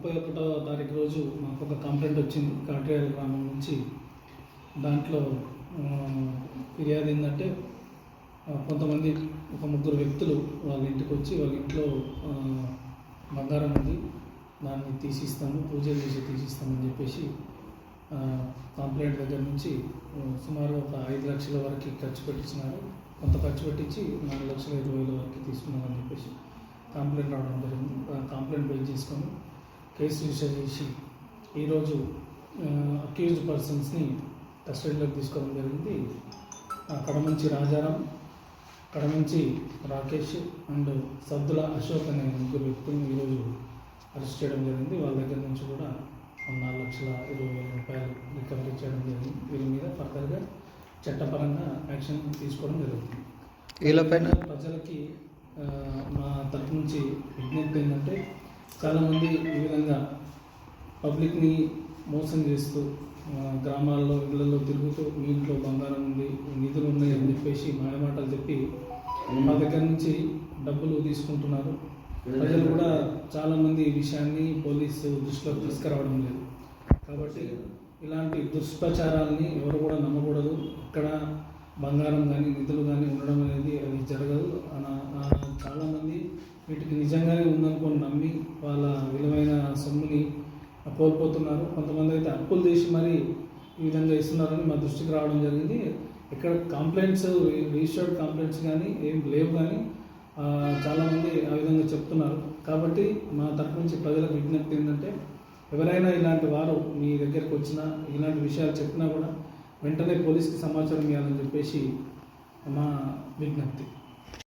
31వ తారీఖు రోజు మాకు ఒక కంప్లైంట్ వచ్చింది కాట్రేయాల గ్రామం నుంచి. దాంట్లో ఫిర్యాదు ఏంటంటే కొంతమంది ఒక ముగ్గురు వ్యక్తులు వాళ్ళ ఇంటికి వచ్చి వాళ్ళ ఇంట్లో బంగారం ఉంది, దాన్ని తీసిస్తాము, పూజలు చేసి తీసిస్తామని చెప్పేసి కంప్లైంట్ దగ్గర నుంచి సుమారు ఒక 5 లక్షల వరకు ఖర్చు పెట్టించినారు. కొంత ఖర్చు పెట్టించి 4,20,000 వరకు తీసుకున్నామని చెప్పేసి కంప్లైంట్ రావడం జరిగింది. కంప్లైంట్ బేస్ చేసుకొని కేసు రిజిస్టర్ చేసి ఈరోజు అక్యూజ్డ్ పర్సన్స్ని కస్టడీలోకి తీసుకోవడం జరిగింది. కడమంచి రాజారాం, కడమంచి రాకేష్ అండ్ సద్దుల అశోక్ అనే ముగ్గురు వ్యక్తులను ఈరోజు అరెస్ట్ చేయడం జరిగింది. వాళ్ళ దగ్గర నుంచి కూడా 4,20,000 రికవరీ చేయడం జరిగింది. వీరి మీద ఫర్దర్గా చట్టపరంగా యాక్షన్ తీసుకోవడం జరుగుతుంది. వీళ్ళపైన ప్రజలకి మా తరఫు నుంచి విజ్ఞప్తి ఏంటంటే, చాలామంది ఈ విధంగా పబ్లిక్ని మోసం చేస్తూ గ్రామాల్లో ఇళ్లలో తిరుగుతూ మీ ఇంట్లో బంగారం ఉంది, నిధులు ఉన్నాయి అని చెప్పేసి మాయమాటలు చెప్పి మా దగ్గర నుంచి డబ్బులు తీసుకుంటున్నారు. ప్రజలు కూడా చాలామంది ఈ విషయాన్ని పోలీసు దృష్టిలోకి తీసుకురావడం లేదు. కాబట్టి ఇలాంటి దుష్ప్రచారాలని ఎవరు కూడా నమ్మకూడదు. ఇక్కడ బంగారం కానీ నిధులు కానీ ఉండడం అనేది అది జరగదు. చాలామంది వీటికి నిజంగానే ఉందనుకొని నమ్మి వాళ్ళ విలువైన సొమ్ముని కోల్పోతున్నారు. కొంతమంది అయితే అప్పులు తీసి మరి ఈ విధంగా ఇస్తున్నారని మా దృష్టికి రావడం జరిగింది. ఇక్కడ కంప్లైంట్స్, రిజిస్టర్డ్ కంప్లైంట్స్ కానీ ఏం లేవు, కానీ చాలామంది ఆ విధంగా చెప్తున్నారు. కాబట్టి మా తరఫు నుంచి ప్రజలకు విజ్ఞప్తి ఏంటంటే, ఎవరైనా ఇలాంటి వారు మీ దగ్గరికి వచ్చినా, ఇలాంటి విషయాలు చెప్పినా కూడా వెంటనే పోలీస్కి సమాచారం ఇవ్వాలని చెప్పేసి మా విజ్ఞప్తి.